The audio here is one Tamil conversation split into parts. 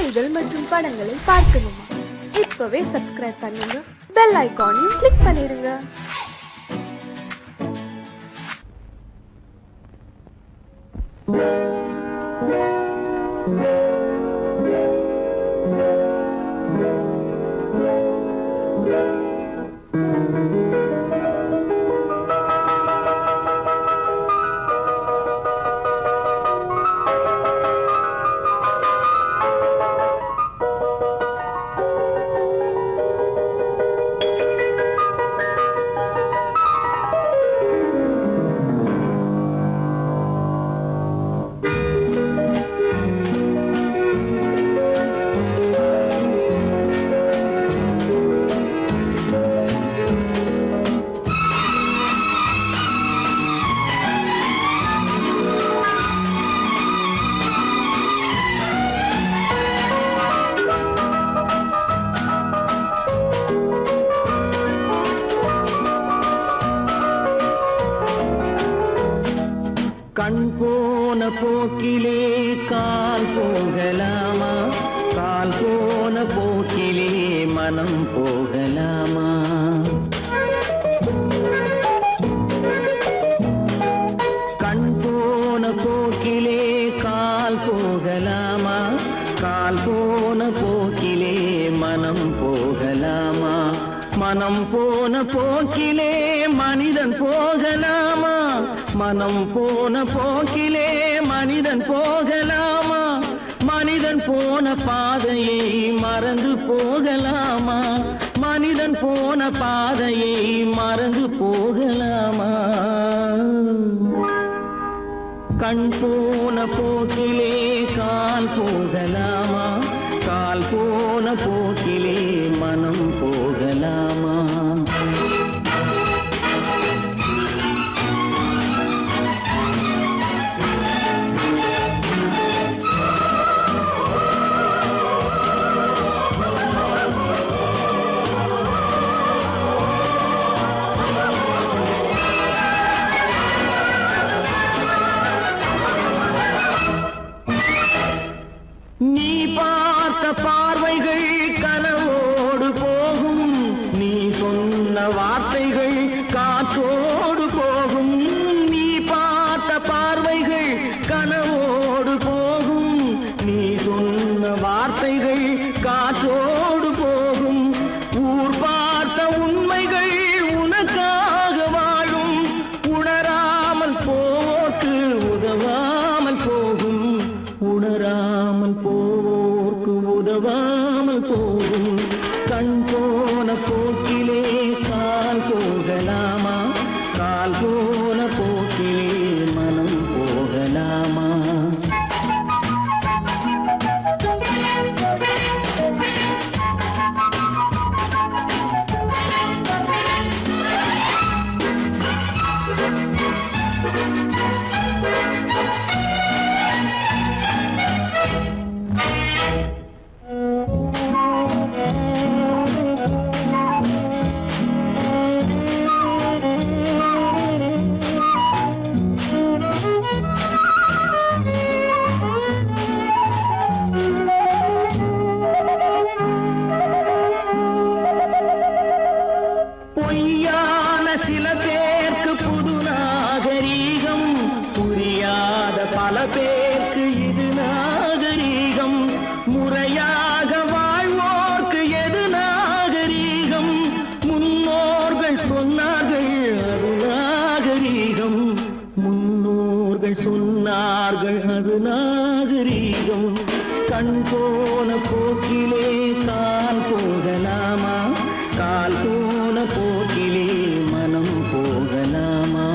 கதைகள் மற்றும் படங்களை பார்க்கணுமா? இப்பவே சப்ஸ்கிரைப் பண்ணுங்க, பெல் ஐகானையும் கிளிக் பண்ணிருங்க. கண் போன போக்கிலே கால் போகலாமா? கால் போன போக்கிலே மனம் போகலாமா? கண் போன போக்கிலே கால் போகலாமா? கால் போன போக்கிலே மனம் போகலாமா? மனம் போன போக்கிலே மனிதன் போகலாமா? மனம் போன போக்கிலே மனிதன் போகலாமா? மனிதன் போன பாதையை மறந்து போகலாமா? மனிதன் போன பாதையை மறந்து போகலாமா? கண் போன போக்கிலே கால் போகலாமா? கால் போன போக்கிலே மனம் போகலாமா? நீ பார்த்த பார்வைகள் கனவோடு போகும், நீ சொன்ன வார்த்தைகள் காற்றோடு போகும். நீ பார்த்த பார்வைகள் கனவோடு போகும், நீ சொன்ன வார்த்தைகள் காற்றோடு போகும். ஊர் பார்த்த உண்மைகள் உனக்காக வாழும், உணராமல் போக்கு உதவாமல் போகும். உணராமல் போவோர்க்கு உதவாமல் போகும். கண் போன போக்கிலே கால் போகலாமா? கால் போன போக்கிலே மனம் போகலாமா? பொய்யான சில பேருக்கு புது நாகரீகம், புரியாத பல பேருக்கு இது நாகரீகம். முறையாக வாழ்வோர்க்கு எது நாகரீகம்? முன்னோர்கள் சொன்னார்கள் அது நாகரீகம். முன்னோர்கள் சொன்னார்கள் அது நாகரீகம். கண் போன போக்கிலே கால் போகலாமா? கால் போன போக்கிலே மனம் போகலாமா?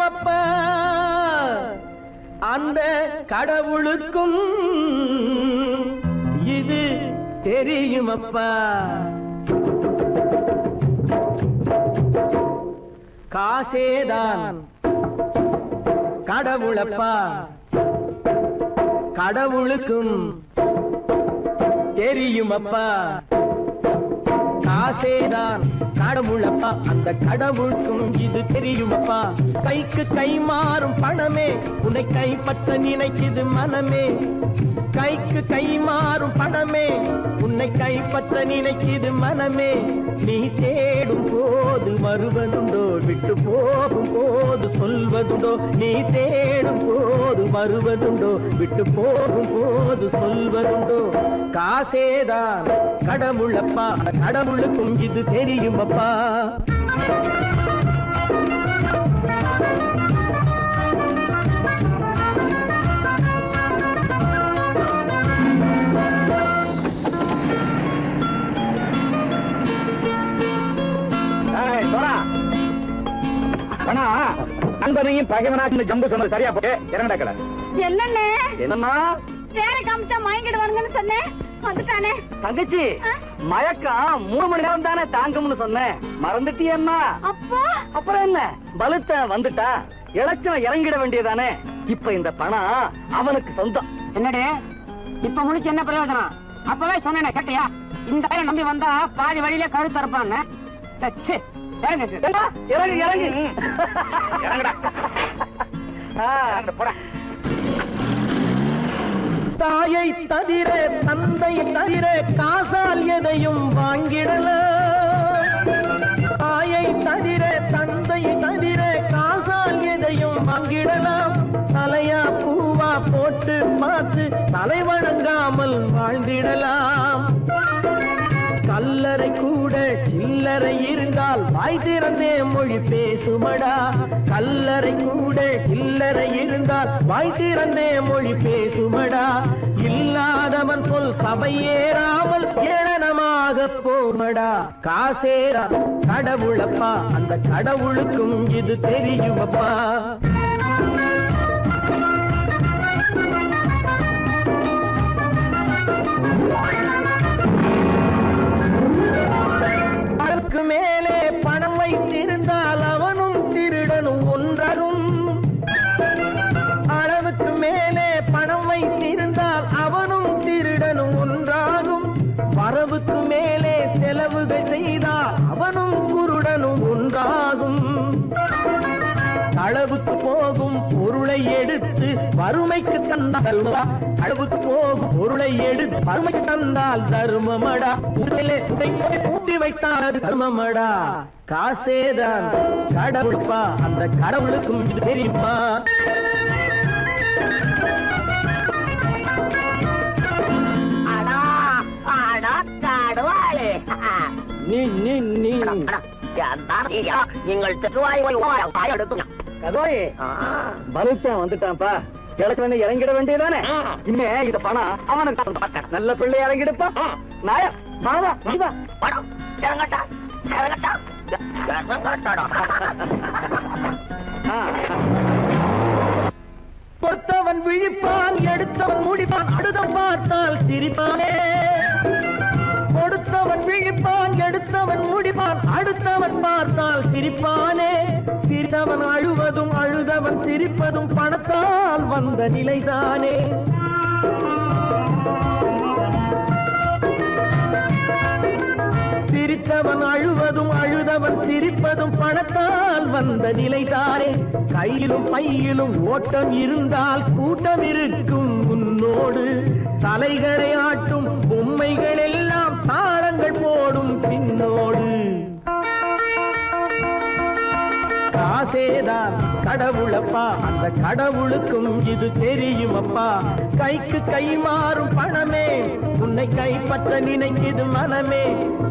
தெரியுமப்பா அந்த கடவுளுக்கும் இது தெரியுமப்பா காசேதான் கடவுளப்பா கடவுளுக்கும் தெரியுமப்பா காசேதான் கடவுளப்பா அந்த கடவுளுக்கும் இது தெரியுமப்பா கைக்கு கை மாறும் பணமே உன்னை கைப்பற்ற நினைக்குது மனமே கைக்கு கை மாறும் பணமே உன்னை கைப்பற்ற நினைக்குது மனமே நீ தேடும் போது வருவதுண்டோ விட்டு போகும் போது சொல்வதுண்டோ நீ தேடும் போது வருவதுண்டோ விட்டு போகும் போது சொல்வதுண்டோ காசேதான் கடவுளப்பா கடவுளுக்கும் இது தெரியுமப்பா நண்பனையும் பகைவனாச்சு ஜம்பு சொன்னது சரியா போட்டு இறங்கடக்கல என்னண்ணே என்னன்னா வேற காமிச்சா மயங்கிடுவானுங்கன்னு சொன்னேன் வந்துட்டானே தங்கச்சி மயக்கம் 3 மணி நேரம் தானே தாங்கும்னு சொன்னேன் மறந்துட்டியம்மா அப்பா அப்புறம் என்ன பலுத்த வந்துட்டா இலச்சம் இறங்கிட வேண்டியதானே இப்ப இந்த பணம் அவனுக்கு சொந்தம் என்னடே இப்ப முடிச்சு என்ன பிரயோஜனம் அப்பவே சொன்னேன் கேட்டியா இந்த பேரை நம்பி வந்தா பாதி வழியில கழுத்து இருப்பான்னு இறங்கு இறங்கு இறங்குடா போடா தாயை தவிர தந்தை தவிர காசால் எதையும் வாங்கிடலாம் தாயை தவிர தந்தை தவிர காசால் எதையும் வாங்கிடலாம் தலையா பூவா போட்டு பார்த்து தலை வணங்காமல் வாழ்ந்திடலாம் கல்லறை கூட சில்லறை இருந்தால் வாய் திறந்தே மொழி பேசுமடா கல்லறை கூட சில்லறை இருந்தால் வாய் திறந்தே மொழி பேசுமடா இல்லாதவன் சொல் சபையேறாமல் ஏளனமாக போமடா காசேரா கடவுளப்பா அந்த கடவுளுக்கும் இது தெரியுமப்பா அளவுக்கு மேலே பணம் வைத்திருந்தால் அவனும் திருடனும் ஒன்றரும் அளவுக்கு மேலே பணம் வைத்திருந்தால் அவனும் திருடனும் ஒன்றாகும் வரவுக்கு மேலே செலவுகள் செய்தால் அவனும் குருடனும் ஒன்றாகும் அளவுக்கு போகும் பொருளை எடுத்து வறுமைக்கு தந்தால் அளவுக்கு போகும் பொருளை எடுத்து வறுமைக்கு தந்தால் தர்மமடா ஊட்டி வைத்தால் தர்மமடா காசேதான் கடவுள்ப்பா அந்த கடவுளுக்கும் இது தெரியுமா நீங்கள் பலுத்தான் வந்துட்டான்ப்பா கிழக்கு இறங்கிட வேண்டியதானே இனிமே இத பணம் அவனுக்கு நல்ல பிள்ளை இறங்கிடுப்பா நாயா பணம் இறங்கட்டா கொடுத்தவன் விழிப்பான் எடுத்தவன் முடிப்பான் அடுத்தவன் பார்த்தால் சிரிப்பானே கொடுத்தவன் விழிப்பான் எடுத்தவன் முடிப்பான் அடுத்தவன் பார்த்தால் சிரிப்பானே சிரித்தவன் அழுவதும் அழுதவன் சிரிப்பதும் பணத்தால் வந்த நிலைதானே சிரித்தவன் அழுவதும் அழுதவன் சிரிப்பதும் பணத்தால் வந்த நிலைதானே கையிலும் பையிலும் ஓட்டம் இருந்தால் கூட்டம் இருக்கும் உன்னோடு தலைகளை ஆட்டும் பொம்மைகள் எல்லாம் தாளங்கள் போடும் பின்னோடு காசேதான் கடவுளப்பா அந்த கடவுளுக்கும் இது தெரியுமப்பா கைக்கு கை மாறும் பணமே உன்னை கைப்பற்ற நினைக்குது மனமே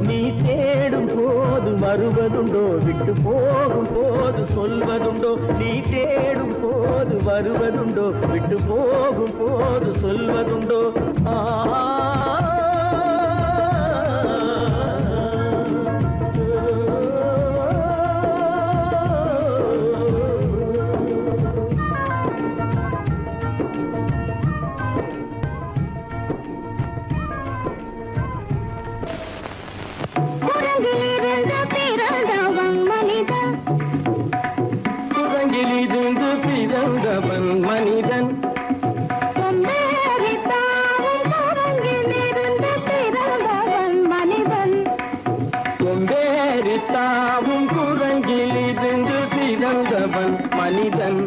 நீ தேடும் போது வருவதுண்டோ விட்டு போகும் போது சொல்வதுண்டோ நீ தேடும் போது வருவதுண்டோ விட்டு போகும் போது சொல்வதுண்டோ பிறந்தவன் மனிதன் தாவும் குரங்கிலிருந்து பிறந்தவன் மனிதன்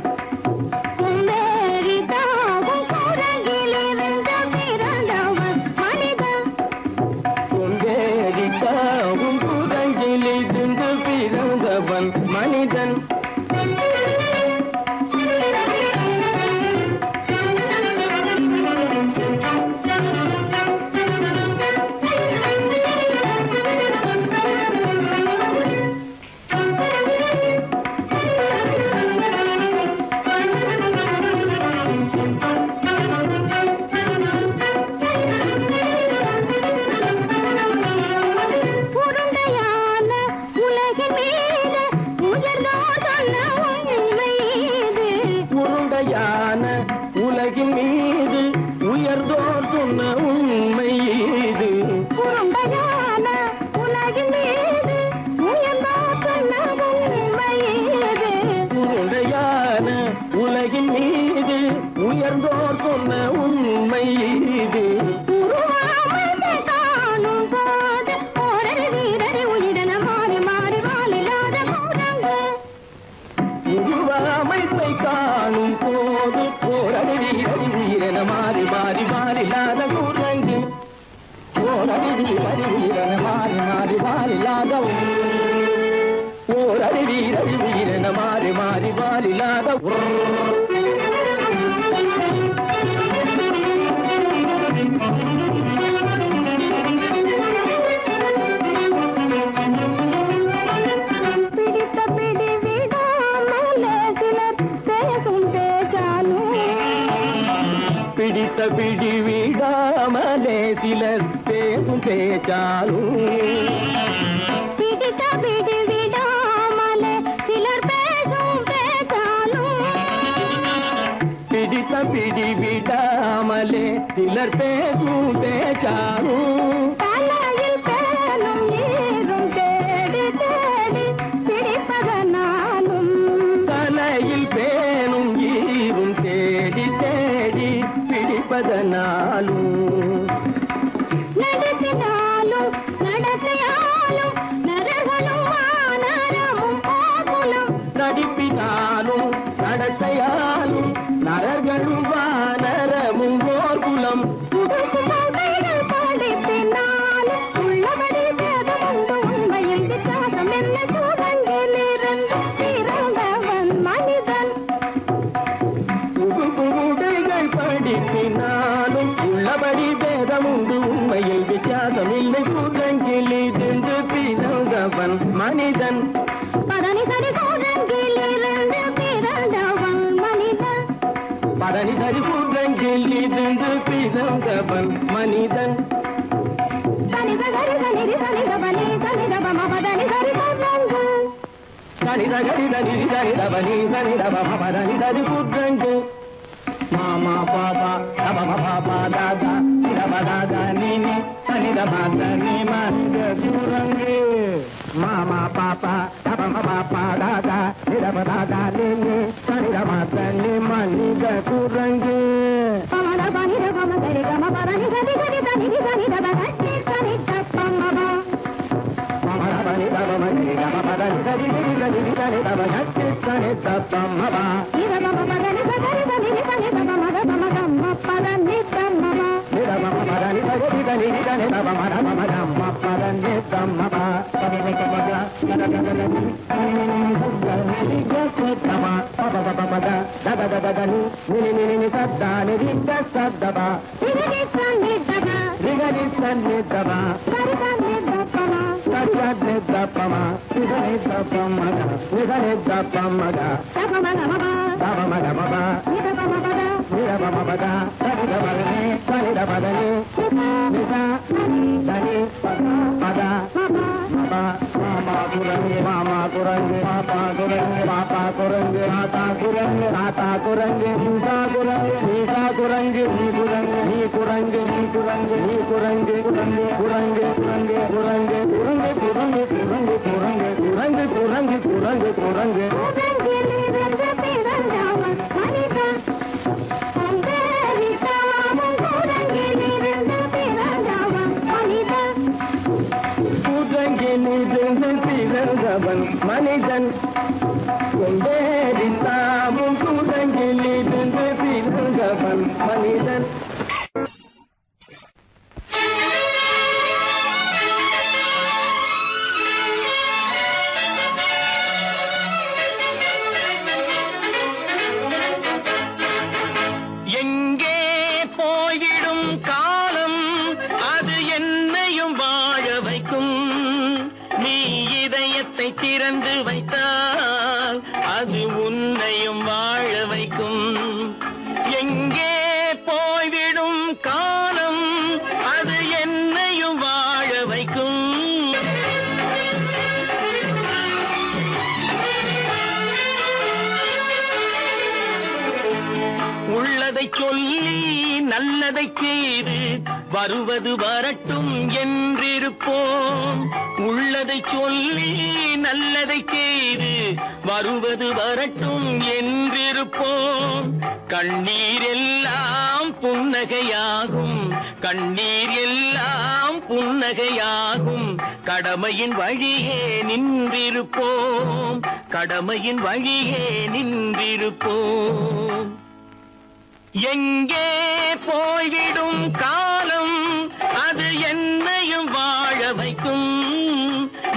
தாவும் குரங்கிலிருந்து பிறந்தவன் மனிதன் உலகின் மீது உயர்ந்தோர் சொன்ன உண்மை இது உலகின் மீது உயர்ந்தோர் சொன்ன உண்மை இது உருண்டையான உலகின் மீது உயர்ந்தோர் சொன்ன உண்மை இது காணும் போது ஒரு வீரரை உயிரின மாறி மாறி வாழில்லாத உருவாமைப்பை காணும் போது போரடி வீரன மாறி மாறி மாறில்லாத குரங்கு போரடி வீரன மாறி மாறி மாறில்லாத போரடி வீரன மாறி மாறி மாறில்லாத பிடித்த பிடி விடாமலே சிலர் பேசும் பேச்சாலும் பிடித்த பிடி விடாமலே சிலர் பேசும் பேச்சாலும் பிடித்த பிடி விடாமலே சிலர் பேசும் பேச்சாலும் தலையில் பேனும் நீரும் தேடி தேடி பிடிப்பதனாலும் தலையில் பேனும் ஈரும் தேடி தேடி பிடிப்பதனாலும் நடத்தினாலும் நடத்தையாலும் நரகனும் வானரமும் போகுலம் நடிப்பினாலும் நடத்தையாலும் நரகனும் வானரமும் போகுலம் படிப்பினாலும் உள்ளபடி பேதமுண்டு உண்மையில் வித்தியாசம் என்ன சூழங்கிலிருந்து பிறந்தவன் மனிதன் படிப்பினாலும் உள்ளபடி பேதமுண்டு உண்மையில் வித்தியாசம் இல்லை குரங்கிலிருந்து பிறந்தவன் மனிதன் பதனி சரி குரங்கிலிருந்து பிறந்தவன் மனிதன் பதனி சரி குரங்கிலிருந்து பிறந்தவன் மனிதன் சனித கரி சனிரி சனிதபனி சனிதபம பதனி சரி குரங்கு சனித கரி சனிரி சனிதபனி சனிதபம பதனி சரி குரங்கு மாமா பாபா தபம பாபா தாதா தப தாதா நீனி சனிதப தனி மனித குரங்கு மாமா பாபா தபம பாபா தாதா தப தாதா நீனி சனிதப தனி மனித குரங்கு பமத பனித பம சரி கம பரணி சரி சரி தனி சனிதப தனி சனி தப்பமபா பமத பனித பம சரி கம பரணி சரி சரி தனி சனிதப தனி சனி தப்பமபா இதபம பரணி சரி தனி சனி தப்பமத பமதம்ம பரணி தம்மபா இதபம பரணி சரி தனி சனி தப்பமத பமதம்ம பரணி தம்மபா பரணி கமத கதகதலனி கதகதலனி பபபபபத தததததனி நினி நினி சத்தானி ரித்த சத்தபா ரிகரி சன்னிதபா ரிகரி சன்னிதபா சரிதன்னிதபமா சரிதன்னிதபமா ரிகரிதபமத ரிகரிதபமத தபமதமபா தபமதமபா நிதபமபத நிதபமபத சரிதபதனி சரிதபதனி நித தனி பத பபா மாமா குரங்கு மாமா குரங்கு பாப்பா குரங்கு பாப்பா குரங்கு ஆத்தா குரங்கு ஆத்தா குரங்கு நீசா குரங்கு நீசா குரங்கு நீ குரங்கு நீ குரங்கு நீ குரங்கு நீ குரங்கு குரங்கு குரங்கு குரங்கு குரங்கு குரங்கு குரங்கு குரங்கு குரங்கு குரங்கு குரங்கு குரங்கு குரங்கு பிறந்தவன் மனிதன் கொண்டேறி தாமும் குரங்கில் இருந்து பிறந்தவன் மனிதன். எங்கே போய்விடும் காலம் அது என்னையும் வாழ வைக்கும். நீ இதயத்தை திறந்து வைத்தால் அது உன்னையும் வாழ வைக்கும். எங்கே போய்விடும் காலம் அது என்னையும் வாழ வைக்கும். உள்ளதை சொல்லி நல்லதை செய்து வருவது வரட்டும் என்றிருப்போம். உள்ளதை சொல்லி நல்லதை செய்து வருவது வரட்டும் என்றிருப்போம். கண்ணீர் எல்லாம் புன்னகையாகும், கண்ணீர் எல்லாம் புன்னகையாகும். கடமையின் வழியே நின்றிருப்போம், கடமையின் வழியே நின்றிருப்போம். எங்கே போய்விடும் காலம் அது என்னையும் வாழ வைக்கும்.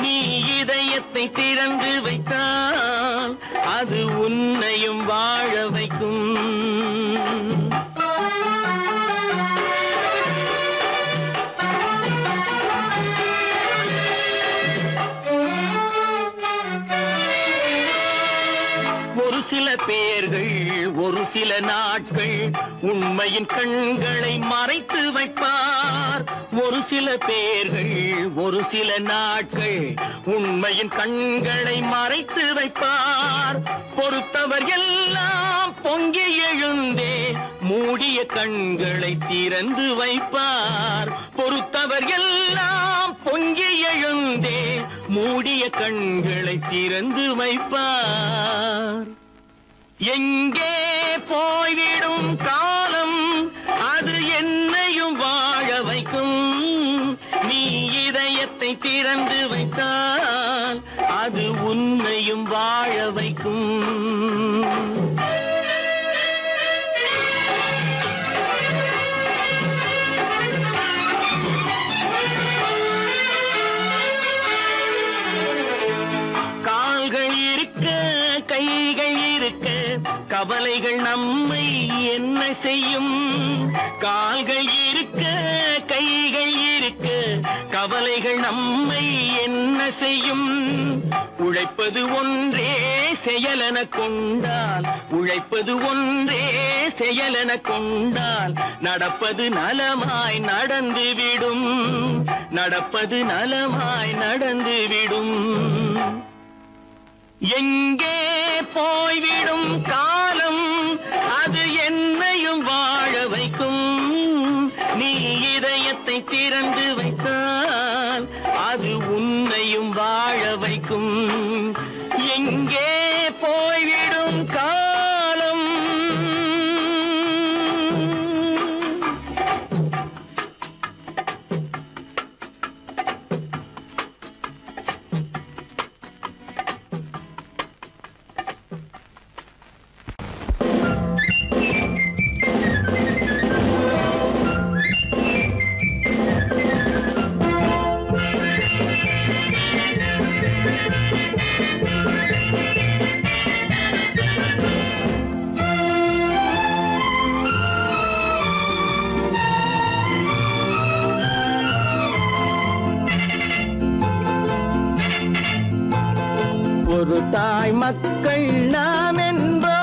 நீ இதயத்தை திறந்து வைத்தால் அது உன்னையும் வாழ வைக்கும். ஒரு சில பேர்கள் ஒரு சில நாட்கள் உண்மையின் கண்களை மறைத்து வைப்பார். ஒரு சில பேர்கள் ஒரு சில நாட்கள் உண்மையின் கண்களை மறைத்து வைப்பார். பொறுத்தவர் எல்லாம் பொங்கி எழுந்தே மூடிய கண்களை திறந்து வைப்பார். பொறுத்தவர் எல்லாம் பொங்கி எழுந்தே மூடிய கண்களை திறந்து வைப்பார். எங்கே போய்விடும் காலம் அது என்னையும் வாழ வைக்கும். நீ இதயத்தை திறந்து வைத்தால் அது உன்னையும் வாழ வைக்கும். கால்கள் இருக்க கைகள் இருக்க கவலைகள் நம்மை என்ன செய்யும். கால்கள் இருக்க கைகள் இருக்க கவலைகள் நம்மை என்ன செய்யும். உழைப்பது ஒன்றே செயலென கொண்டால், உழைப்பது ஒன்றே செயலென கொண்டால் நடப்பது நலமாய் நடந்துவிடும், நடப்பது நலமாய் நடந்துவிடும். எங்கே போய்விடும் காலம் அது என்னையும் வாழ வைக்கும். நீ இதயத்தை திறந்து வைத்தால் அது உன்னையும் வாழ வைக்கும். எங்கே போய்விடும் காலம். ஒரு தாய் மக்கள் நாம் என்போம்,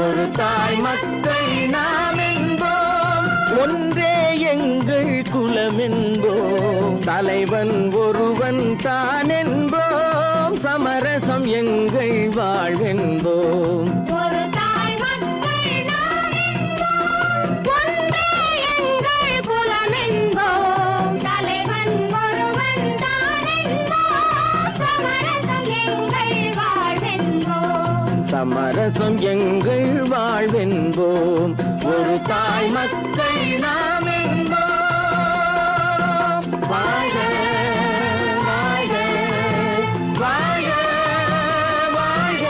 ஒரு தாய் மக்கள் நாம் என்போம். ஒன்றே எங்கள் குலம் என்போம், தலைவன் ஒருவன் தான் என்போம். சமரசம் எங்கள் வாழ்வென்போம். ஒரு தாய் மக்கள் நாம் என்போம், ஒன்றே எங்கள் குலம் என்போம். தலைவன் ஒருவன் தான் என்போம். சமரசம் எங்கள் வாழ்வென்போம். சமரசம் எங்கள் வாழ்வென்போம். ஒரு தாய் மக்கள் நாம் என்போம். வாழ்க வாழ்க வாழ்க வாழ்க.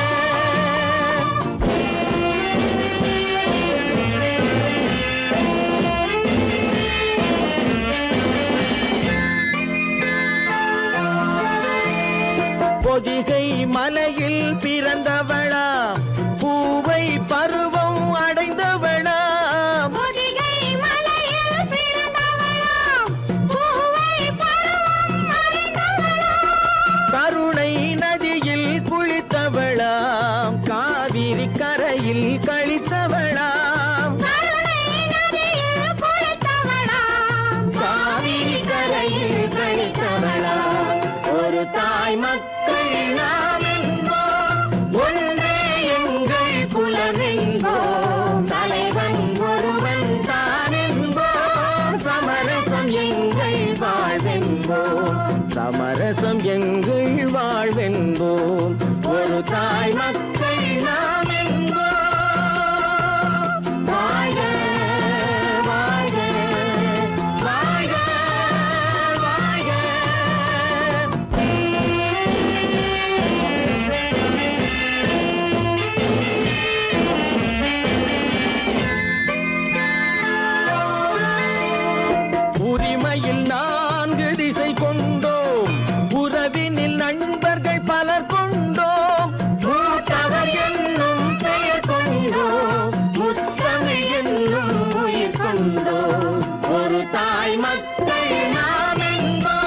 பொதிகை மலையில் பிறந்தவளா, பூவை பருவம் அடைந்தவளா, கருணை நதியில் குளித்தவளாம், காவிரி கரையில் கழித்தவளாம், காவிரி கரையில் கழித்தவளாம். ஒரு தாய் மக்கள் நாம் என்போம், ஒன்றே எங்கள் குலம் என்போம், தலைவன் ஒருவன் தான் என்போம், சமரசம் எங்கள் வாழ்வென்போம், சமரசம் எங்கள் வாழ்வென்போம். ஒரு தாய் மக்கள் நாம் என்போம். வாழ்க வாழ்க வாழ்க வாழ்க. உரிமையில் 4 திசை கொண்டோம், உறவினில் நண்பர்கள் பலர் கொண்டோம், மூத்தவர் என்னும் பெயர் கொண்டோம், முத்தமிழ் என்னும் உயிர் கொண்டோம். ஒரு தாய் மக்கள் நாம் என்போம்.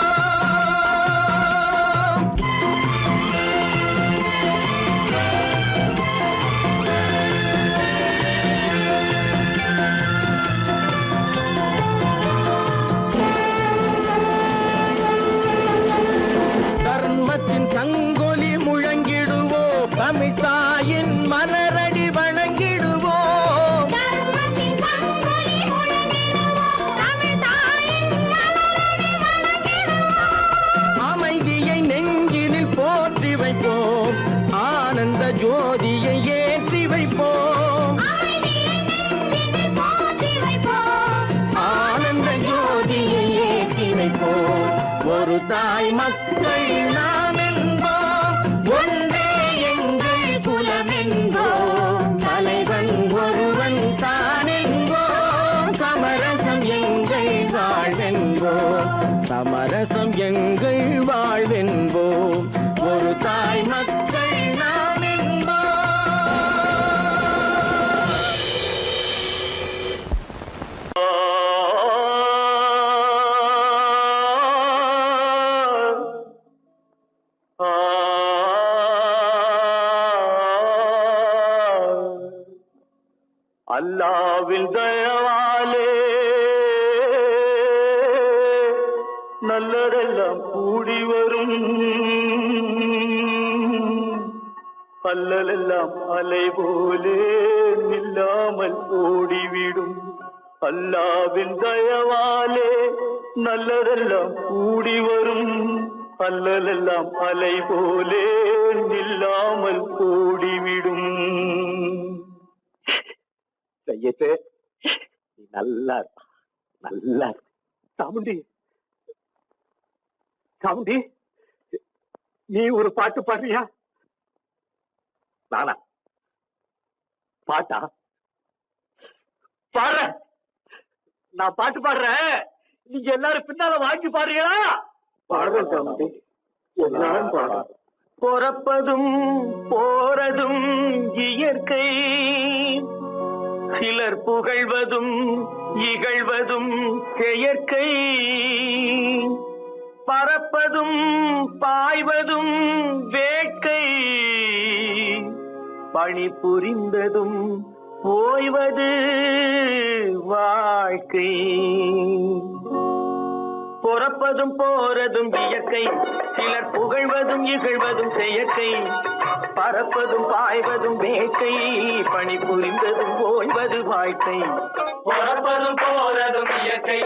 தர்மத்தின் சங்கொலி முழங்கிடுவோம், தமிழ் தாயின் மலரடி வணங்கிடுவோம், அமைதியை நெஞ்சினில் போற்றி வைப்போம், ஆனந்த ஜோதியை ஏற்றி வைப்போம், ஆனந்த ஜோதியை ஏற்றி வைப்போம். ஒரு தாய் மக்கள் நாம் என்போம், ஒன்றே எங்கள் குலம் என்போம், தலைவன் ஒருவன் தான் என்போம், சமரசம் எங்கள் வாழ்வென்போம், சமரசம் எங்கள் வாழ்வென்போம். ஒரு தாய் மக்கள் நாம் அல்லாவின் தயவாலே நல்லதெல்லாம் கூடி வரும், அல்லலெல்லாம் அலை போலே நில்லாமல் ஓடிவிடும். அல்லாவின் தயவாலே நல்லதெல்லாம் கூடி வரும், அல்லலெல்லாம் அலை போலே நில்லாமல் ஓடிவிடும். செய்யட்டு நீ நல்லா நல்லா சாமுண்டி, சாமுண்டி நீ ஒரு பாட்டு பாடுறியா? நானா பாட்டா பாடுறேன், நான் பாட்டு பாடுறேன், நீங்க எல்லாரும் பின்னால வாங்கி பாடுறீங்களா? பாடுறேன் சாமுண்டி, எல்லாரும் பாடுற. பிறப்பதும் போறதும் இயற்கை, சிலர் புகழ்வதும் இகழ்வதும் செயற்கை, பறப்பதும் பாய்வதும் வேட்கை, பணி புரிந்ததும் ஓய்வது வாழ்க்கை. பிறப்பதும் போறதும் இயற்கை, சிலர் புகழ்வதும் இகழ்வதும் செயற்கை, பறப்பதும் பாய்வதும் வேட்கை, பணி புரிந்ததும் ஓய்வது வாழ்க்கை. பிறப்பதும் போறதும் இயற்கை,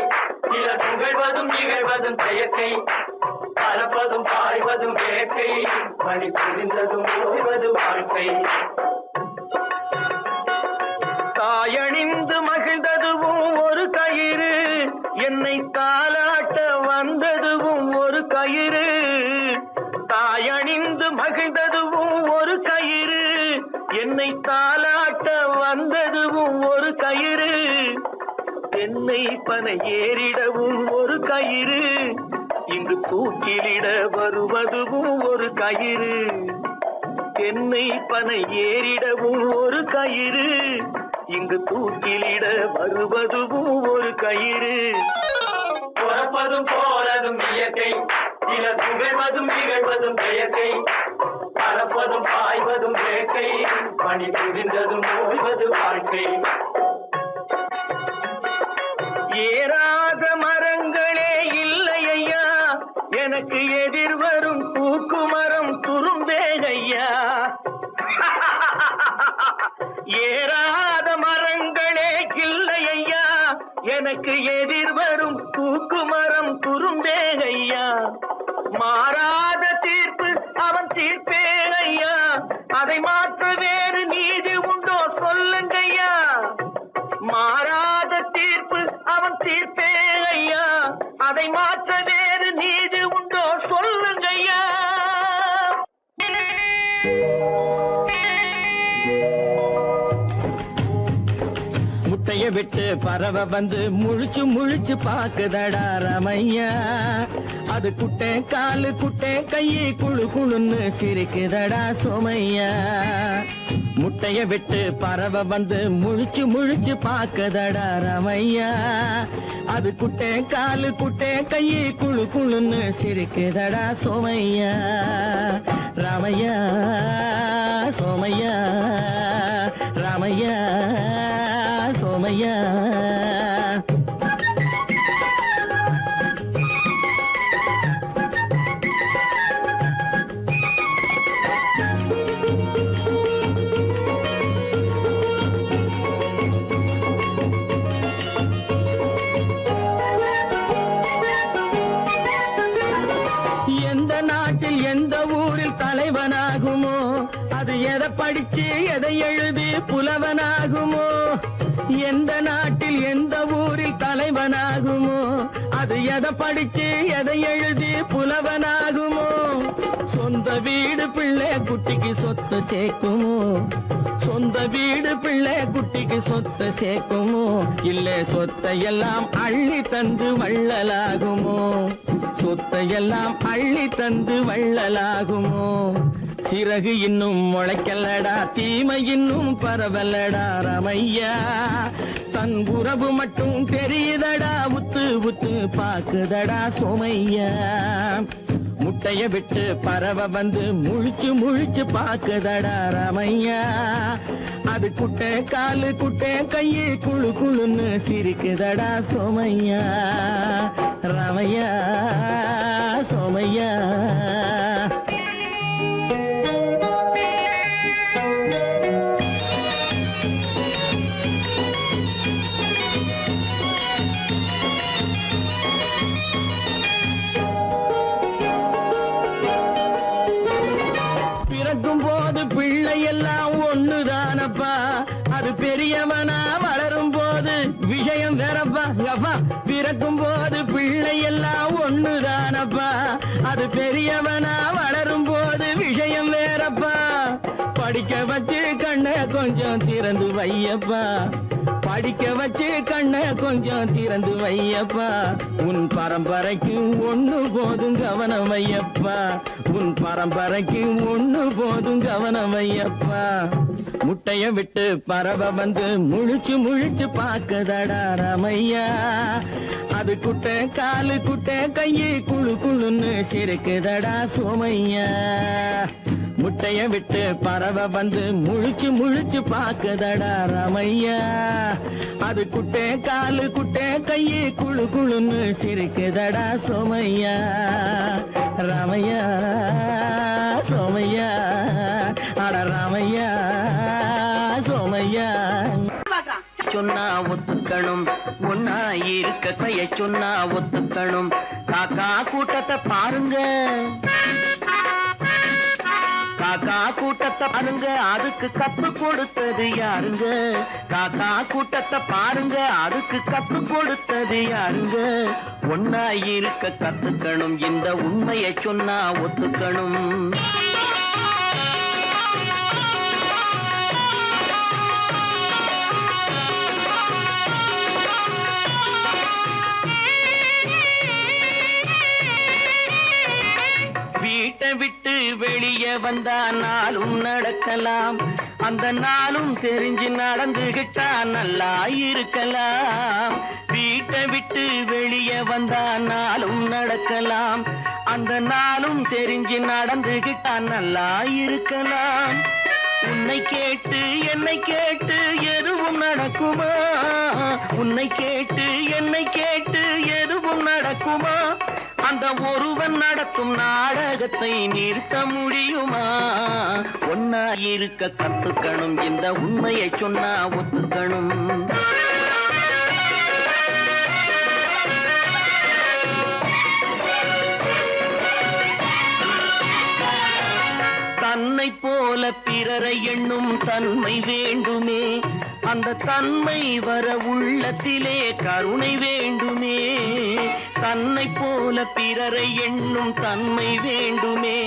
சிலர் புகழ்வதும் இகழ்வதும் செயற்கை, பறப்பதும் பாய்வதும் வேட்கை, பணி புரிந்ததும் ஓய்வது வாழ்க்கை. தாயணிந்து மகிழ்ந்ததுவும் ஒரு கயிறு, என்னை தாலாட்ட வந்ததுவும் ஒரு கயிறு, தாயணிந்து வந்ததுவும் ஒரு கயிறு, தென்னை பனை ஏறிடவும் ஒரு கயிறு, இங்கு தூக்கிலிட வருவதுவும் ஒரு கயிறு. தென்னை பனை ஏறிடவும் ஒரு கயிறு, இங்கு தூக்கிலிட வருவதுவும் ஒரு கயிறு. பிறப்பதும் போறதும் இயற்கை, சில புகழ்வதும் நிகழ்வதும் இயற்கை, பறப்பதும் பாய்வதும் வேட்கை, பணி புரிந்ததும் ஓய்வது வாழ்க்கை. ஏறாத மரங்களே இல்லை ஐயா, எனக்கு எதிர் வரும் பூக்கு மரம் துரும்பேகையா. ஏறாத மரங்களே இல்லை ஐயா, எனக்கு எதிர் வரும் பூக்கு மரம் துரும்பேகையா. மாறாத தீர்ப்பு அவன் தீர்ப்பேகையா, அதை மாற்ற வேறு நீதி உண்டோ சொல்லுங்கய்யா. மாறாத தீர்ப்பு அவன் தீர்ப்பேகையா, அதை மாற்ற வேறு நீதி உண்டோ சொல்லுங்கய்யா. முட்டைய விட்டு பறவை வந்து முழிச்சு முழிச்சு பாக்குதடா ரமையா. அது குட்டை காலு குட்டை கையை குழு குழுன்னு சிரிக்குதடா சோமையா. முட்டைய விட்டு பறவை வந்து முழிச்சு முழிச்சு பாக்குதடா ரமையா. அது குட்டை காலு குட்டை கையை குழு குழுன்னு சிரிக்குதடா சோமையா. ராமையா சோமையா, ராமையா சோமையா. எந்த நாட்டில் எந்த ஊரில் தலைவனாகுமோ, அது எதை படிச்சு எதை எழுதி புலவனாகுமோ. எந்த நாட்டில் எந்த ஊரில் தலைவனாகுமோ, அது எதை படிச்சு எதை எழுதி புலவனாகுமோ. சொந்த வீடு பிள்ளை குட்டிக்கு சொத்து சேர்க்குமோ, சொந்த வீடு பிள்ளை குட்டிக்கு சொத்து சேர்க்குமோ. இல்ல சொத்தையெல்லாம் அள்ளி தந்து வள்ளலாகுமோ, சொத்தையெல்லாம் அள்ளி தந்து வள்ளலாகுமோ. சிறகு இன்னும் முளைக்கல்லடா, தீமை இன்னும் பரவலடா ரமையா. தன் உறவு மட்டும் தெரியுதடா, உத்து உத்து பாக்குதடா சோமையா. முட்டைய விட்டு பறவை வந்து முழிச்சு முழிச்சு பாக்குதடா ரமையா. அது குட்டை காலு குட்டை கையை குழு குழுன்னு சிரிக்குதடா சோமையா. ரமையா சோமையா. பிறக்கும் போது பிள்ளை எல்லாம் ஒண்ணுதானப்பா, அது பெரியவனா வளரும் போது விஷயம் வேறப்பா. அப்பா பிறக்கும் போது பிள்ளை எல்லாம் ஒண்ணுதானப்பா, அது பெரியவனா வளரும் போது விஷயம் வேறப்பா. படிக்க வச்சு கண்ணை கொஞ்சம் திறந்து வையப்பா, படிக்க வச்சு கண்ணை கொஞ்சம் திறந்து வையப்பா. உன் பரம்பரைக்கு ஒண்ணு போதும் கவனம் வையப்பா, உன் பரம்பரைக்கு ஒண்ணு போதும் கவனம் வையப்பா. முட்டைய விட்டு பறவை வந்து முழிச்சு முழிச்சு பாக்குதடா ரமையா. அது குட்டை காலு குட்டை கையை குழு குழுன்னு சிரிக்குதடா சோமையா. முட்டைய விட்டு பறவை வந்து முழிச்சு முழிச்சு பாக்குதடா ரமையா. அது குட்டை காலு குட்டை கையை குழு குழுன்னு சிரிக்குதடா சோமையா. ராமையா சோமையா, அட ராமையா சோமையா. சொன்னா ஒத்துக்கணும், ஒன்னா இருக்க கைய சொன்னா ஒத்துக்கணும். காக்கா கூட்டத்தை பாருங்க, காக்கா கூட்டத்தை பாருங்க, அதுக்கு கத்து கொடுத்தது யாருங்க. காக்கா கூட்டத்தை பாருங்க, அதுக்கு கத்து கொடுத்தது யாருங்க. ஒன்னா இருக்க கத்துக்கணும், இந்த உண்மையை சொன்னா ஒத்துக்கணும். வந்தா நாளும் நடக்கலாம், அந்த நாளும் தெரிஞ்சு நடந்துகிட்டா நல்லா இருக்கலாம். வீட்டை விட்டு வெளியே வந்தா நாளும் நடக்கலாம், அந்த நாளும் தெரிஞ்சு நடந்துகிட்டா நல்லா இருக்கலாம். உன்னை கேட்டு என்னை கேட்டு எதுவும் நடக்குமா, உன்னை கேட்டு என்னை கேட்டு எதுவும் நடக்குமா, அந்த ஒருவன் நடத்தும் நாடகத்தை நிறுத்த முடியுமா? ஒன்னா இருக்க கத்துக்கணும், இந்த உண்மையை சொன்னா ஒத்துக்கணும். தன்னை போல பிறரை எண்ணும் தன்மை வேண்டுமே, அந்த தன்மை வர உள்ளத்திலே கருணை வேண்டுமே. தன்னை போல பிறரை எண்ணும் தன்மை வேண்டுமே,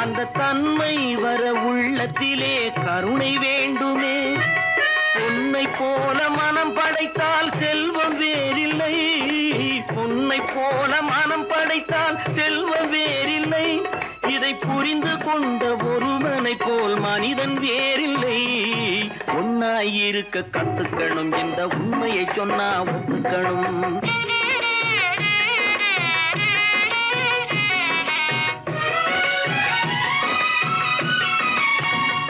அந்த தன்மை வர உள்ளத்திலே கருணை வேண்டுமே. பொன்னை போல மனம் படைத்தால் செல்வம் வேறில்லை, பொன்னை போல மனம் படைத்தால் செல்வம் வேறில்லை. இதை புரிந்து கொண்ட ஒருவனை போல் மனிதன் வேறில்லை. ஒன்னாயிருக்க கத்துக்கணும், இந்த உண்மையை சொன்னா ஒத்துக்கணும்.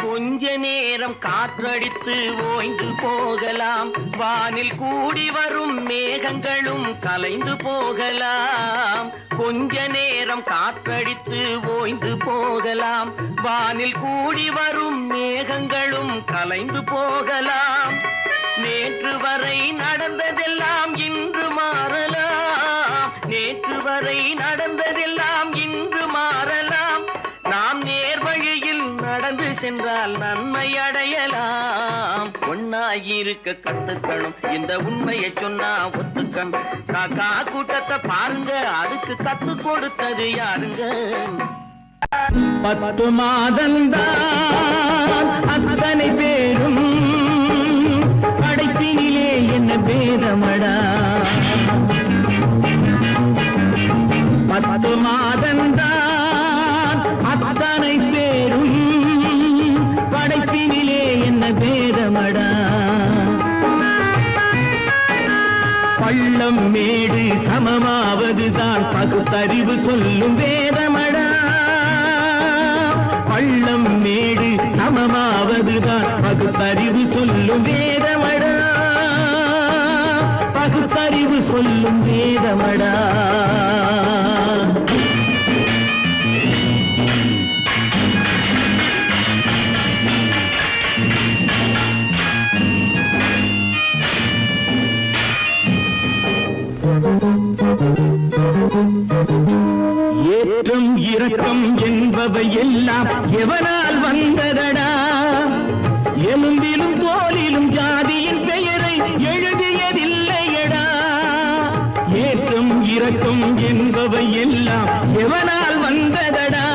கொஞ்ச நேரம் காற்றடித்து ஓய்ந்து போகலாம், வானில் கூடி வரும் மேகங்களும் கலைந்து போகலாம். கொஞ்ச நேரம் காற்றடித்து ஓய்ந்து போகலாம், வானில் கூடி வரும் மேகங்களும் கலைந்து போகலாம். நேற்று வரை நடந்ததெல்லாம் இன்று மாறலாம், நேற்று வரை நடந்ததெல்லாம் இன்று மாறலாம். நாம் நேர்வழியில் நடந்து சென்றால் நன்மை அடையலாம். ஒன்னாயிருக்க கத்துக்கணும், இந்த உண்மையை சொன்னா ஒத்துக்கணும். காக்கா கூட்டத்தை பாருங்க, அதுக்கு கத்து கொடுத்தது யாருங்க? 10 மாதந்தான் அத்தனை பேரும் படைப்பினிலே என்ன பேதமடா. 10 மாதந்தான் அத்தனை பேரும் படைப்பினிலே என்ன பேதமடா. பள்ளம் மேடு சமமாவதுதான் பகுத்தறிவு சொல்லும் வேதமடா. பள்ளம் மேடு சமமாவதுதான் பகுத்தறிவு சொல்லும் வேதமடா, பகுத்தறிவு சொல்லும் வேதமடா. ஏற்றம் இரக்கம் என்பவை எல்லாம் எவனால் வந்ததடா. எலும்பிலும் தோலிலும் ஜாதியின் பெயரை எழுதியதில்லையடா. ஏற்றம் இரக்கம் என்பவை எல்லாம் எவனால் வந்ததடா.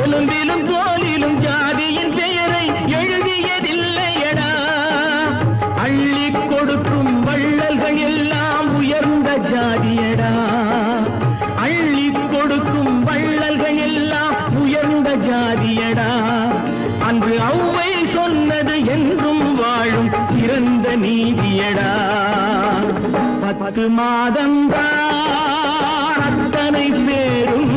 எலும்பிலும் தோலிலும் ஜாதியின் பெயரை எழுதியதில்லையடா. அள்ளி கொடுக்கும் வள்ளல்கள் எல்லாம் உயர்ந்த ஜாதியடா. அள்ளி கொடுக்கும் வள்ளல்கள் எல்லாம் உயர்ந்த ஜாதியடா. அன்று ஔவை சொன்னது என்றும் வாழும் சிறந்த நீதியடா. 10 மாதந்தான் அத்தனை பேரும்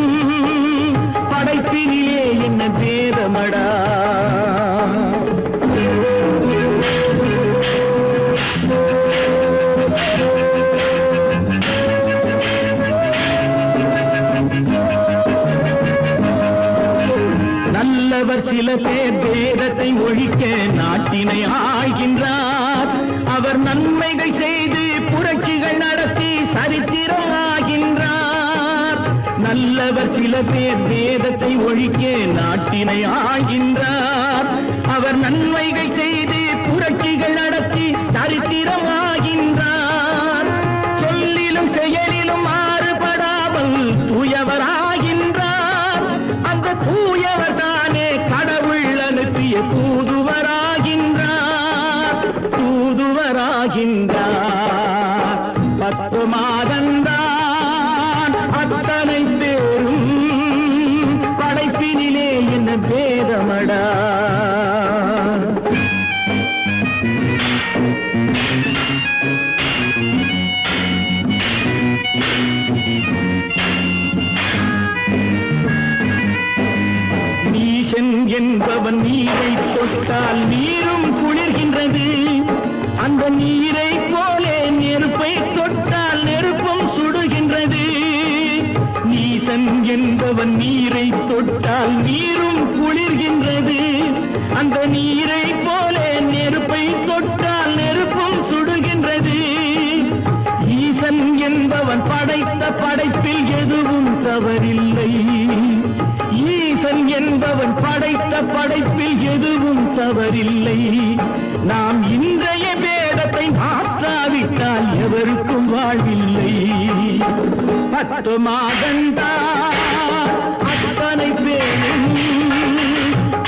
படைப்பினிலே என்ன பேதமடா. நல்லவர் சில பேர் வேதத்தை ஒழிக்க நாட்டினை ஆள்கின்றார். அவர் நன்மைகள் செய்து புரட்சிகள் நடத்தி சரித்திரம் ஆகின்றார். நல்லவர் சில பேர் வேதத்தை ஒழிக்க நாட்டினை ஆள்கின்றார். அவர் நன்மைகள் செய்து புரட்சிகள் நடத்தி சரித்திரம் ஆகின்றார். சொல்லிலும் செயலிலும் மாறுபடாமல் தூயவராகின்றார். அந்த தூயவர் தானே கடவுள் அனுப்பிய தூதுவராகின்றார், தூதுவராகின்றார். 10 மாதந்தான் அத்தனை பேரும் படைப்பினிலே விட்டால் நீரும் குளிர்கின்றது. அந்த நீரை போலே நெருப்பை தொட்டால் நெருப்பும் சுடுகின்றது. நீசன் என்பவன் நீரை தொட்டால் நீரும் குளிர்கின்றது. அந்த நீரை போலே நெருப்பை தொட்டால் நெருப்பும் சுடுகின்றது. ஈசன் என்பவன் படைத்த படைப்பில் எதுவும் தவறில்லை. ஈசன் என்பவன் படைத்த படைப்பில் எதுவும் தவறில்லை. நாம் இன்றைய வேதத்தை மாற்றாவிட்டால் எவருக்கும் வாழ்வில்லை. 10 மாதந்தா அத்தனை பேரும்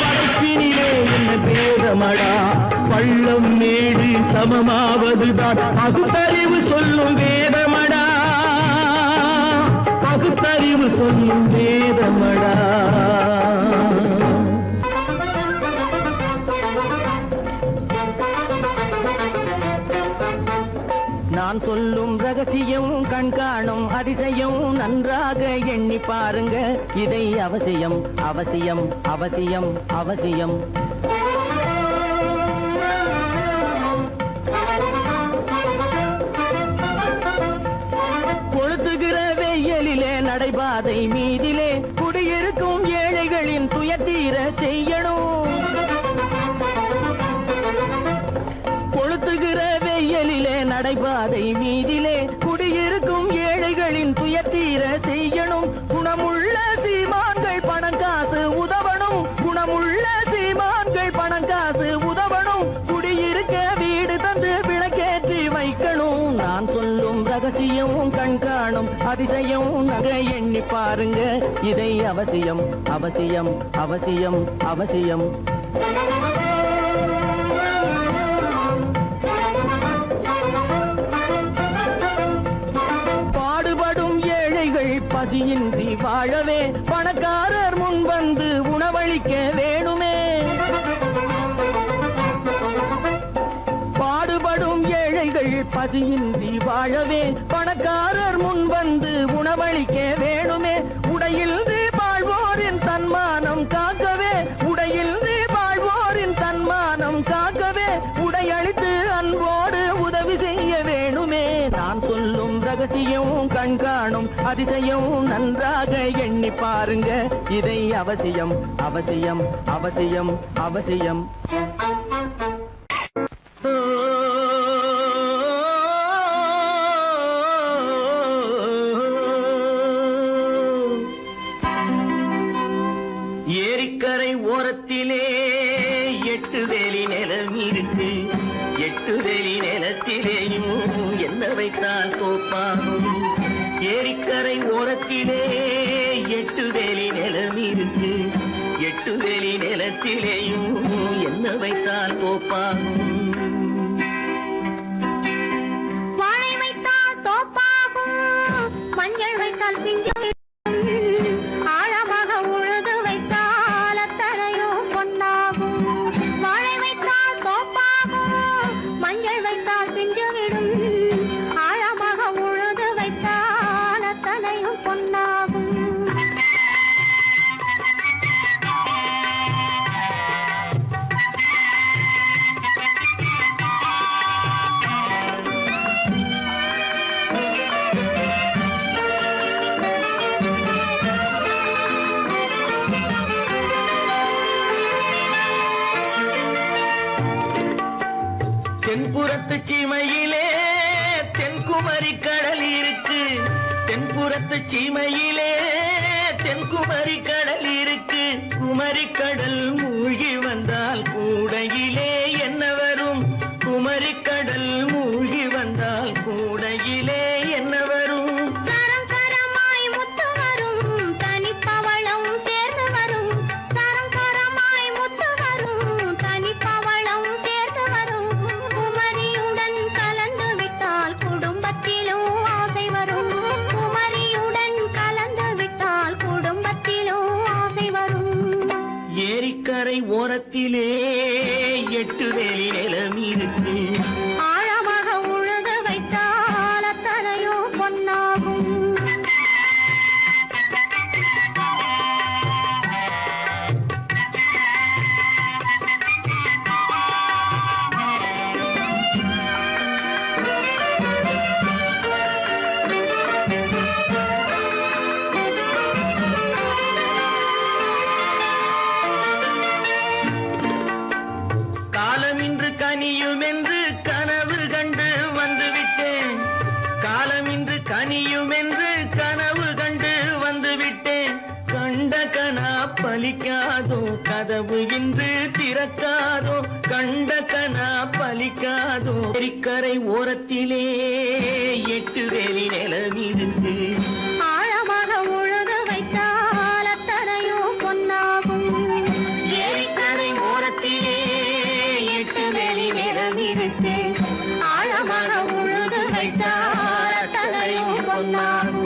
படைப்பினிலே என்ன பேதமடா. பள்ளம் மேடு சமமாவதுதான் பகுத்தறிவு சொல்லும் வேதமடா. பகுத்தறிவு சொல்லும் வேதமடா. நான் சொல்லும் ரகசியம் கண்காணும் அதிசயம் நன்றாக எண்ணி பாருங்க. இதை அவசியம் அவசியம் அவசியம் அவசியம். கொளுத்துகிற வெயிலிலே நடைபாதை மீதிலே குடியிருக்கும் ஏழைகளின் துயத்தீர செய்யணும். கொளுத்துகிற வெயிலிலே நடைபாதை மீதிலே குடியிருக்கும் ஏழைகளின் துயத்தீர செய்யணும். குணமுள்ள சீமான்கள் பணம் காசு உதவணும். குணமுள்ள சீமான்கள் பணம் காசு உதவணும். குடியிருக்க வீடு தந்து விளக்கேற்றி வைக்கணும். நான் சொல்லும் ரகசியம் கண்காணும் அதிசயம் நகை எண்ணி பாருங்க. இதை அவசியம் அவசியம் அவசியம் அவசியம். பாடுபடும் ஏழைகள் பசியின்றி வாழவே பணக்காரர் முன் வந்து உணவளிக்க வேணுமே. பாடுபடும் ஏழைகள் பசியின்றி வாழவே பணக்காரர் முன் வந்து உணவளிக்க வேணுமே. உடையில் வாழ்வோரின் தன்மானம் காக்கவே உடையில் வாழ்வோரின் தன்மானம் காக்கவே உடையளித்து அன்போடு உதவி செய்ய வேணுமே. நான் சொல்லும் ரகசியம் கண்காணும் அதிசயம் நன்றாக எண்ணி பாருங்க. இதை அவசியம் அவசியம் அவசியம் அவசியம். ஏரிக்கரை ஓரத்திலே 8 வேலி நிலம் இருக்கு. 8 வேலி நிலத்திலேயும் என்ன வைத்தால் தோப்பாகும். ஏரிக்கரை ஓரத்திலே 8 வேலி நிலம் இருக்கு. 8 வேலி நிலத்திலேயும் என்ன வைத்தால் தோப்பாகும். வாழை வைத்தால் தோப்பாகும். மஞ்சள் வைத்தால் பிஞ்சு ஆழமாக உழுது வைத்தால் அத்தனையோ பொன்னாகும். வாழை வைத்தால் தோப்பாகும். மஞ்சள் வைத்தால் பிஞ்சு விடும். ஆழமாக உழுது வைத்தால் அத்தனையும் பொன்னாகும். தென்புறத்து சீமையிலே தென்குமரி கடல் இருக்கு. தென்புறத்து சீமையிலே தென்குமரி கடல் இருக்கு. குமரி கடல் மூழ்கி வந்தால் கூடையிலே என்ன வரும். குமரி கடல் மூழ்கி வந்தால் கூடையிலே என்ன வரும். சரம் சரமாய் முத்து வரும். தனிப்பவளம் சேர்ந்து வரும். சரம் சரமாய் முத்து வரும். தனிப்பவளம் சேர்ந்து வரும். குமரியுடன் கலந்து விட்டால் குடும்பத்திலும் ஆசை வரும். குமரியுடன் கலந்து விட்டால் குடும்பத்திலும் ஆசை வரும். ஏரிக்கரை ஓரத்திலே 8 கதவு இன்று திறக்காதோ, கண்ட கனா பலிக்காதோ. ஏரிக்கரை ஓரத்திலே 8 வேலி நிலமிருக்கு. ஆழமாக உழுது வைத்தால் அத்தனையோ பொன்னாகும். ஏரிக்கரை ஓரத்திலே 8 வேலி நிலமிருக்கு. ஆழமாக உழுது வைத்தால் அத்தனையோ பொன்னாகும்.